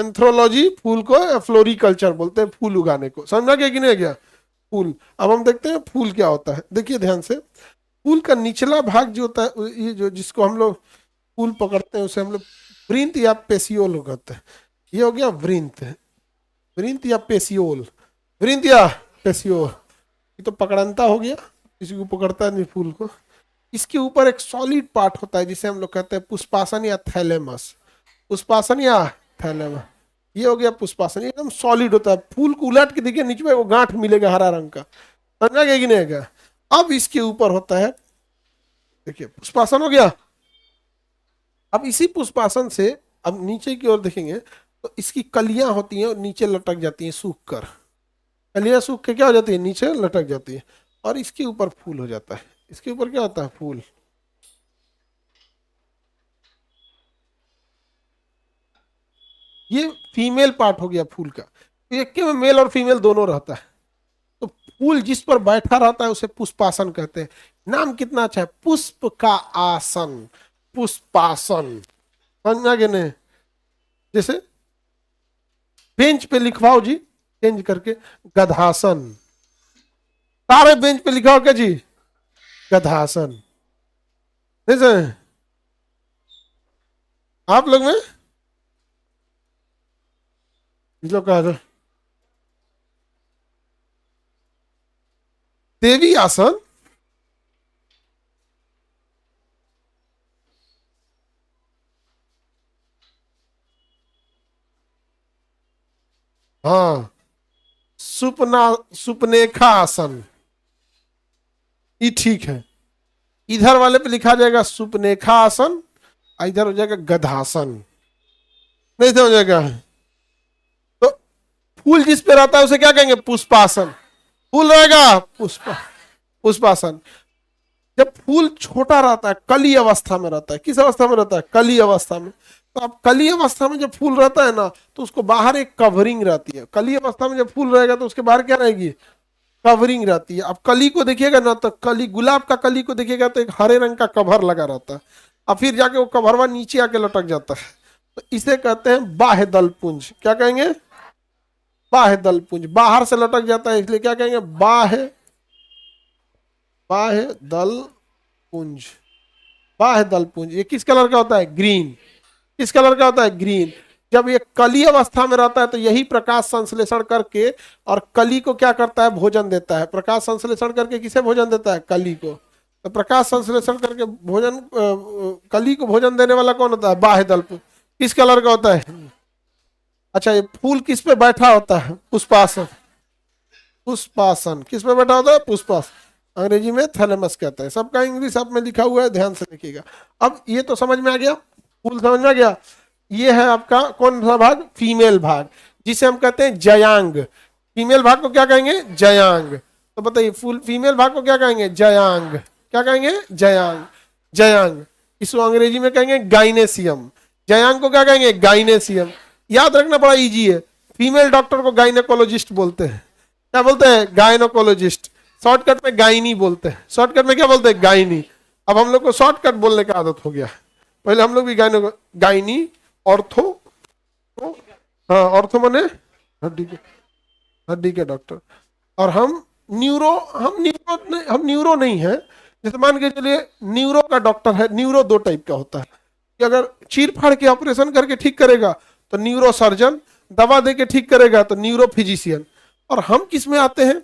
एंथ्रोलॉजी फूल को, फ्लोरिकल्चर बोलते हैं फूल उगाने को। समझा गया कि नहीं गया? फूल। अब हम देखते हैं फूल क्या होता है। देखिए ध्यान से, फूल का निचला भाग जो होता है, ये जो जिसको हम लोग फूल पकड़ते हैं उसे हम लोग वृंत या पेसियोल कहते हैं। ये हो गया वृंत, वृंत या पेसियोल, वृंत या पेसियोल। ये तो पकड़नता हो गया, किसी को पकड़ता नहीं फूल को। इसके ऊपर एक सॉलिड पार्ट होता है जिसे हम लोग कहते हैं पुष्पासन या थैलेमस। पुष्पासन या थैलेमस, ये हो गया पुष्पासन, एकदम सॉलिड होता है। फूल को उलट के देखिए, नीचे में वो गांठ मिलेगा हरा रंग का, समझा गया कि नहीं गया? अब इसके ऊपर होता है, देखिए पुष्पासन हो गया। अब इसी पुष्पासन से अब नीचे की ओर देखेंगे तो इसकी कलियां होती हैं और नीचे लटक जाती हैं सूख कर। कलियां सूख के क्या हो जाती है? नीचे लटक जाती है। और इसके ऊपर फूल हो जाता है। इसके ऊपर क्या होता है? फूल। ये फीमेल पार्ट हो गया फूल का। एक के में मेल और फीमेल दोनों रहता है। तो फूल जिस पर बैठा रहता है उसे पुष्पासन कहते हैं। नाम कितना अच्छा है, पुष्प का आसन, पुष्पासन। समझा कि नहीं? जैसे बेंच पे लिखवाओ जी, चेंज करके गधासन। सारे बेंच पे लिखा हो क्या जी? गधासन। जैसे आप लोग में जो कहा था देवी आसन, हाँ सुपना, सुपनेखा आसन, ये ठीक है। इधर वाले पे लिखा जाएगा सुपनेखा आसन, इधर हो जाएगा गधासन। नहीं समझ जाएगा? तो फूल जिस पे रहता है उसे क्या कहेंगे? पुष्पासन। फूल रहेगा पुष्प, पुष्पासन। जब फूल छोटा रहता है, कली अवस्था में रहता है, किस अवस्था में रहता है? कली अवस्था में। तो अब कली अवस्था में जब फूल रहता है ना, तो उसको बाहर एक कवरिंग रहती है। कली अवस्था में जब फूल रहेगा तो उसके बाहर क्या रहेगी? कवरिंग रहती है। अब कली को देखिएगा ना, तो कली, गुलाब का कली को देखिएगा तो एक हरे रंग का कवर लगा रहता है, और फिर जाके वो कवरवा नीचे आके लटक जाता है। तो इसे कहते हैं बाह्य दल पुंज। क्या कहेंगे? बाह्य दल पुंज। बाहर से लटक जाता है इसलिए क्या कहेंगे? बाह्य, बाह्य दल पुंज। बाह्य दल पुंज। ये किस कलर का होता है? ग्रीन। किस कलर का होता है? ग्रीन। जब ये कली अवस्था में रहता है तो यही प्रकाश संश्लेषण करके और कली को क्या करता है? भोजन देता है। प्रकाश संश्लेषण करके किसे भोजन देता है? कली को। तो प्रकाश संश्लेषण करके भोजन, कली को भोजन देने वाला कौन होता है? बाह्य दल पुंज। किस कलर का होता है? अच्छा, ये फूल किस पे बैठा होता है? पुष्पासन। पुष्पासन किस पे बैठा होता है? पुष्पासन। अंग्रेजी में थैलेमस कहता है। सबका इंग्लिश आप में लिखा हुआ है, ध्यान से देखिएगा। अब ये तो समझ में आ गया, फूल समझ में आ गया। ये है आपका कौन सा भाग? फीमेल भाग, जिसे हम कहते हैं जयांग। फीमेल भाग को क्या कहेंगे? जयांग। तो बताइए, फुल फीमेल भाग को क्या कहेंगे? जयांग। क्या कहेंगे? जयांग। जयांग। इसको अंग्रेजी में कहेंगे गाइनेसियम। जयांग को क्या कहेंगे? गाइनेसियम। याद रखना बड़ा इजी है। फीमेल डॉक्टर को गाइनेकोलॉजिस्ट बोलते हैं। क्या बोलते हैं? गायनोकोलॉजिस्ट। शॉर्टकट में गायनी बोलते हैं। शॉर्टकट में क्या बोलते हैं? गायनी। अब हम लोग को शॉर्टकट बोलने का आदत हो गया। पहले हम लोग भी गायनो, गायनी, ऑर्थो, तो, हाँ ऑर्थो मने हड्डी के, हड्डी के डॉक्टर। और हम न्यूरो, हम न्यूरो नहीं है। जैसे मान के चलिए न्यूरो का डॉक्टर है। न्यूरो दो टाइप का होता है, कि अगर चीर फाड़ के ऑपरेशन करके ठीक करेगा तो न्यूरो सर्जन, दवा दे के ठीक करेगा तो न्यूरो फिजिशियन। और हम किस में आते हैं?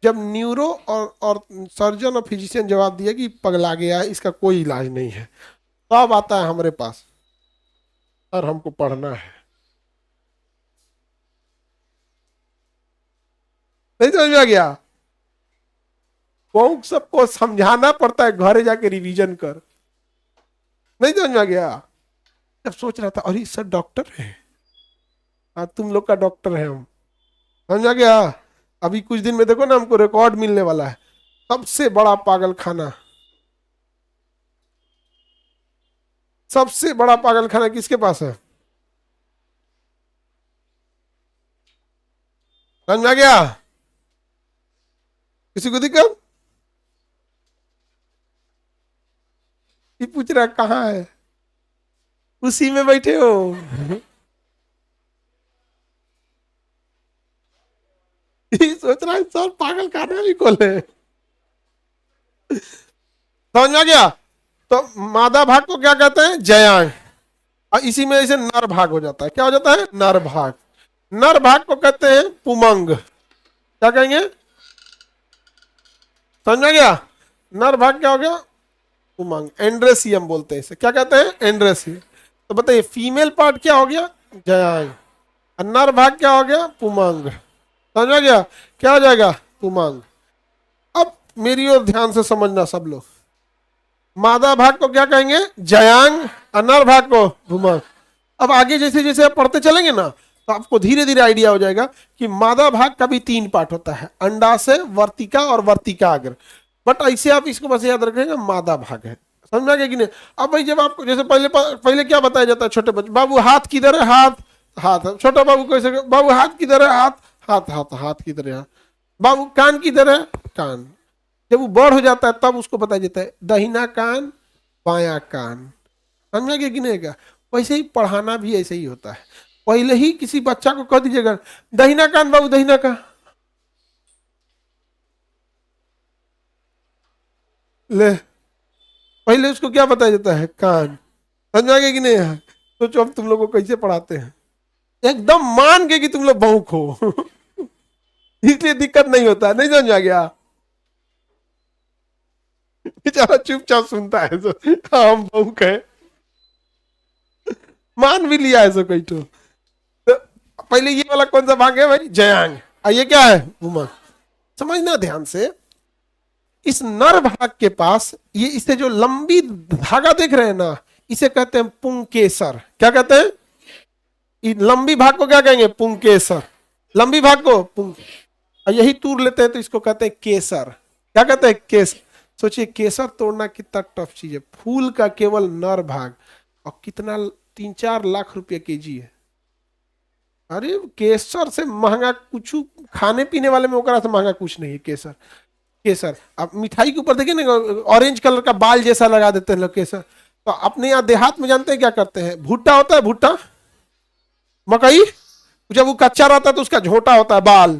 जब न्यूरो और सर्जन और फिजिशियन जवाब दिया कि पगला गया है, इसका कोई इलाज नहीं है, तो अब आता है हमारे पास और हमको पढ़ना है। नहीं समझ में आ गया? बहुत सबको समझाना पड़ता है, घरे जाके रिवीजन कर। नहीं समझ में आ गया? जब सोच रहा था अरे सर डॉक्टर है, हाँ तुम लोग का डॉक्टर है हम। समझ में आ गया? अभी कुछ दिन में देखो ना, हमको रिकॉर्ड मिलने वाला है, सबसे बड़ा पागल खाना। सबसे बड़ा पागल खाना किसके पास है? समझ में आ गया? किसी को दिक्कत? ये पूछ रहा कहाँ है, उसी में बैठे हो। ये सोच रहा है सर पागल खाना भी खोले। समझ में आ गया? तो मादा भाग को क्या कहते हैं? जयांग। और इसी में इसे नर भाग हो जाता है। क्या हो जाता है? नर भाग। नर भाग को कहते हैं पुमंग। क्या कहेंगे? समझ में आ गया? नर भाग क्या हो गया? पुमंग। एंड्रेसियम बोलते हैं इसे। क्या कहते हैं? एंड्रेसियम। तो बताइए फीमेल पार्ट क्या हो गया? जयांग। और नर भाग क्या हो गया? पुमंग। समझ में आ गया? क्या हो जाएगा? पुमंग। अब मेरी ओर ध्यान से समझना सब लोग। मादा भाग को क्या कहेंगे? जयांग। अनर भाग को पुमंग। अब आगे जैसे जैसे आप पढ़ते चलेंगे ना तो आपको धीरे धीरे आइडिया हो जाएगा कि मादा भाग का भी 3 पार्ट होता है, अंडाशय, वर्तिका और वर्तिकाग्र। बट ऐसे आप इसको बस याद रखेंगे मादा भाग है। समझ में आ गया कि नहीं? अब भाई जब आपको जैसे पहले पहले क्या बताया जाता है छोटे बच्चे, बाबू हाथ किधर है? हाथ। हाथ। छोटा बाबू कैसे? बाबू हाथ किधर है? हाथ। हाथ हाथ हाथ किधर है? बाबू कान किधर है? कान। जब वो बड़ हो जाता है तब उसको बताया जाता है दहिना कान, बाया कान। समझ में गया कि नहीं? वैसे ही पढ़ाना भी ऐसे ही होता है। पहले ही किसी बच्चा को कह दीजिएगा दहिना कान बाबू, दहिना कान, ले पहले उसको क्या बताया जाता है? कान। समझ में आ गया कि नहीं? सोचो अब तुम लोग को कैसे पढ़ाते हैं, एकदम मान के कि तुम लोग बहुक हो। इसलिए दिक्कत नहीं होता। नहीं समझ में आ गया? बेचारा चुपचाप सुनता है तो हाँ हम बहुक है, मान भी लिया है सो कई तो। पहले ये वाला कौन सा भाग है भाई? जयांग। और ये क्या है? उमंग। समझना ध्यान से। इस नर भाग के पास ये इसे जो लंबी धागा देख रहे हैं ना, इसे कहते हैं पुंकेसर। क्या कहते हैं? लंबी भाग को क्या कहेंगे? पुंकेसर। लंबी भाग को पुंक। और यही तूर लेते हैं तो इसको कहते हैं केसर। क्या कहते हैं? केसर। सोचिए केसर तोड़ना कितना टफ चीज है। फूल का केवल नर भाग और कितना 3-4 लाख रुपए केजी है। अरे केसर से महंगा कुछ खाने पीने वाले में ओकरा से महंगा कुछ नहीं है केसर। केसर आप मिठाई के ऊपर देखिए ना, ऑरेंज कलर का बाल जैसा लगा देते हैं लोग केसर। तो अपने यहाँ देहात में जानते हैं क्या करते हैं? भुट्टा होता है, भुट्टा मकई, जब वो कच्चा रहता है तो उसका झोटा होता है बाल,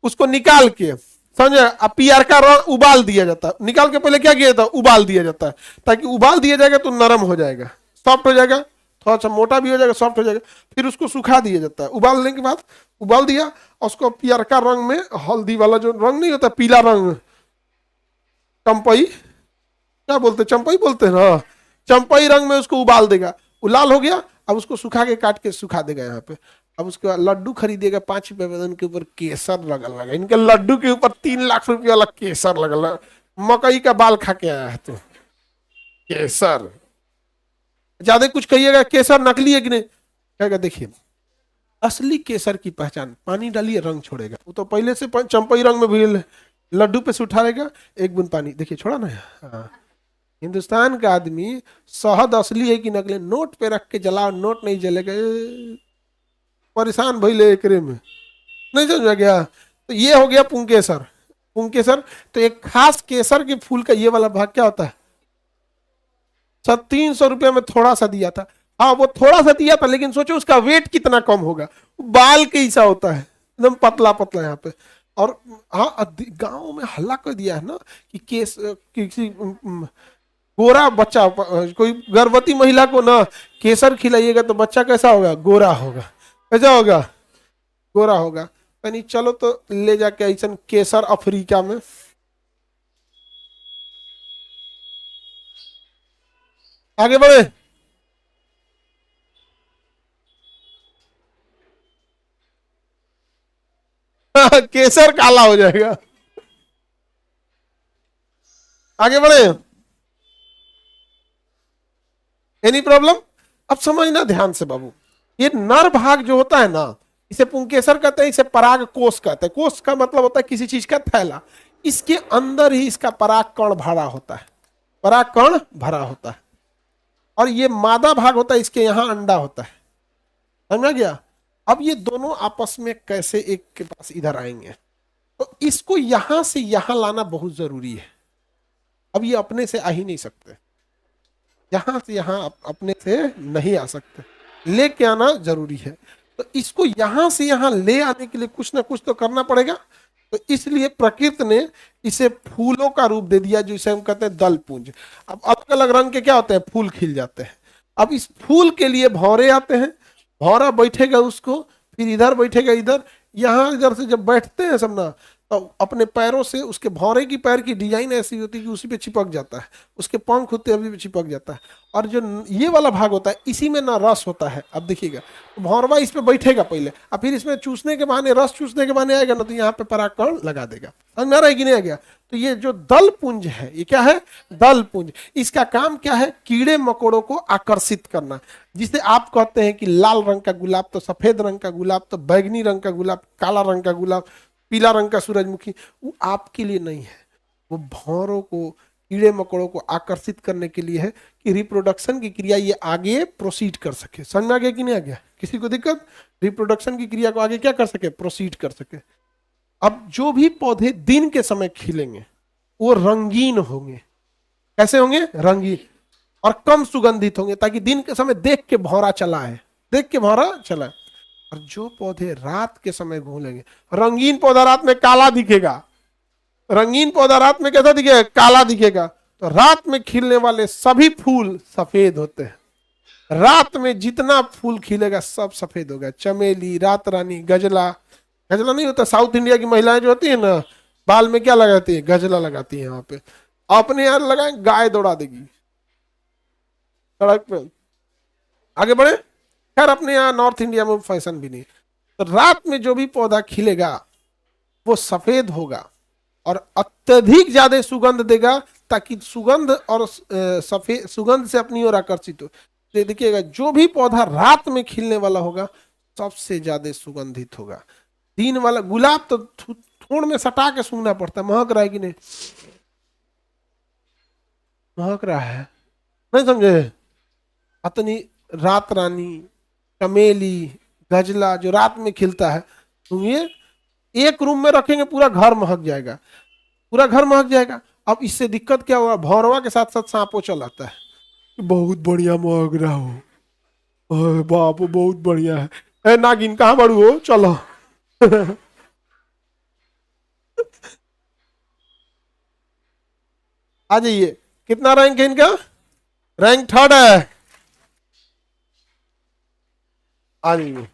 उसको निकाल के समझे अब पियर का रंग उबाल दिया जाता है। निकाल के पहले क्या किया जाता है? उबाल दिया जाता है, ताकि उबाल दिया जाएगा तो नरम हो जाएगा, सॉफ्ट हो जाएगा, थोड़ा सा मोटा भी हो जाएगा, सॉफ्ट हो जाएगा। फिर उसको सुखा दिया जाता है। उबालने के बाद उबाल दिया और उसको पियर का रंग में, हल्दी वाला जो रंग नहीं होता पीला रंग, चंपई, क्या बोलते? चंपई बोलते हैं ना। चंपई रंग में उसको उबाल देगा, वो लाल हो गया। अब उसको सुखा के काट के सुखा देगा यहाँ पे। अब उसके बाद लड्डू खरीदेगा 5 रुपए में, उनके ऊपर केसर लगल लगा। इनके लड्डू के ऊपर 3 लाख रुपए वाला केसर लगल लगा। मकई का बाल खा के आया है तो केसर। ज्यादा कुछ कहिएगा केसर नकली है कि नहीं, कहेगा देखिए असली केसर की पहचान, पानी डालिए रंग छोड़ेगा। वो तो पहले से चंपई रंग में भी लड्डू पे से उठाएगा, एक बूंद पानी, देखिए छोड़ा ना। हाँ। हिंदुस्तान का आदमी शहद असली है कि नकली, नोट पे रख के जलाओ, नोट नहीं जलेगा, परेशान भइले एकरे में। नहीं समझ में गया? तो ये हो गया पुंकेसर। पुंकेसर। तो एक खास केसर के फूल का ये वाला भाग क्या होता है? 300 रुपये में थोड़ा सा दिया था। हाँ वो थोड़ा सा दिया था, लेकिन सोचो उसका वेट कितना कम होगा। बाल के हिस्सा होता है, एकदम पतला पतला यहाँ पे। और हाँ गांव में हल्ला कर दिया है ना कि केस किसी गोरा बच्चा, कोई गर्भवती महिला को ना केसर खिलाइएगा तो बच्चा कैसा होगा? गोरा होगा। कैसा होगा? गोरा होगा। यानी चलो तो ले जाके ऐसा केसर अफ्रीका में। आगे बढ़े। केसर काला हो जाएगा। आगे बढ़े। Any problem? अब समझना ध्यान से बाबू। ये नर भाग जो होता है ना, इसे पुंकेसर कहते हैं, इसे पराग कोष कहते हैं। कोष का मतलब होता है किसी चीज का थैला। इसके अंदर ही इसका पराग कण भरा होता है, पराग कण भरा होता है। और ये मादा भाग होता है, इसके यहाँ अंडा होता है। समझ में गया? अब ये दोनों आपस में कैसे एक के पास इधर आएंगे, तो इसको यहां से यहां लाना बहुत जरूरी है। अब ये अपने से आ ही नहीं सकते, यहां से यहां अपने से नहीं आ सकते, लेके आना जरूरी है। तो इसको यहां से यहां ले आने के लिए कुछ ना कुछ तो करना पड़ेगा। तो इसलिए प्रकृति ने इसे फूलों का रूप दे दिया, जिसे हम कहते हैं दल पुंज। अब अलग अलग रंग के क्या होते हैं, फूल खिल जाते हैं। अब इस फूल के लिए भौरे आते हैं, भौरा बैठेगा उसको, फिर इधर बैठेगा, इधर, यहाँ इधर से जब बैठते हैं सब ना, तो अपने पैरों से, उसके भौरे की पैर की डिजाइन ऐसी होती है कि उसी पे चिपक जाता है, उसके पंख होते हैं अभी भी चिपक जाता है। और जो ये वाला भाग होता है, इसी में ना रस होता है। अब देखिएगा, तो भौरवा इस पे बैठेगा पहले, और फिर इसमें चूसने के बहाने, रस चूसने के बहाने आएगा ना, तो यहाँ पे परागकण लगा देगा। समझ में आ रहा है कि नहीं आ गया? तो ये जो दल पुंज है, ये क्या है, दल पुंज। इसका काम क्या है, कीड़े मकोड़ों को आकर्षित करना। जिसे आप कहते हैं कि लाल रंग का गुलाब, तो सफेद रंग का गुलाब, तो बैगनी रंग का गुलाब, काला रंग का गुलाब, पीला रंग का सूरजमुखी, वो आपके लिए नहीं है। वो भौरों को, कीड़े मकोड़ों को आकर्षित करने के लिए है, कि रिप्रोडक्शन की क्रिया ये आगे प्रोसीड कर सके। समझ में आ गया कि नहीं आ गया? किसी को दिक्कत? रिप्रोडक्शन की क्रिया को आगे क्या कर सके, प्रोसीड कर सके। अब जो भी पौधे दिन के समय खिलेंगे वो रंगीन होंगे। कैसे होंगे, रंगीन, और कम सुगंधित होंगे, ताकि दिन के समय देख के भौरा चला है, देख के भौरा चला है। और जो पौधे रात के समय घूमेंगे, रंगीन पौधा रात में काला दिखेगा, रंगीन पौधा रात में कैसा दिखेगा, काला दिखेगा। तो रात में खिलने वाले सभी फूल सफेद होते हैं। रात में जितना फूल खिलेगा सब सफेद होगा। चमेली, रात रानी, गजला, गजला नहीं होता, साउथ इंडिया की महिलाएं जो होती है ना, बाल में क्या लगाती है, गजला लगाती है। यहाँ पे अपने यहाँ लगाए, गाय दौड़ा देगी सड़क पे। आगे बढ़े। खैर अपने यहाँ नॉर्थ इंडिया में फैशन भी नहीं। तो रात में जो भी पौधा खिलेगा वो सफेद होगा और अत्यधिक ज्यादा सुगंध देगा, ताकि सुगंध और सफेद सुगंध से अपनी ओर आकर्षित हो। तो देखिएगा, जो भी पौधा रात में खिलने वाला होगा सबसे ज्यादा सुगंधित होगा। दिन वाला गुलाब तो थोड़ में सटा के सूंघना पड़ता है, महक रहा है कि नहीं, महक रहा है, नहीं समझे? अतनी रात रानी, चमेली, गजला जो रात में खिलता है, सुनिए, एक रूम में रखेंगे पूरा घर महक जाएगा, पूरा घर महक जाएगा। अब इससे दिक्कत क्या होगा, भौरवा के साथ साथ सांपो चल आता है, बहुत बढ़िया महक रहा हो, ओए बाप बहुत बढ़िया है, ए नागिन कहाँ बड़ू हो, चलो। आ जाइए। कितना रैंक है इनका, रैंक 3rd है। आ जाइए।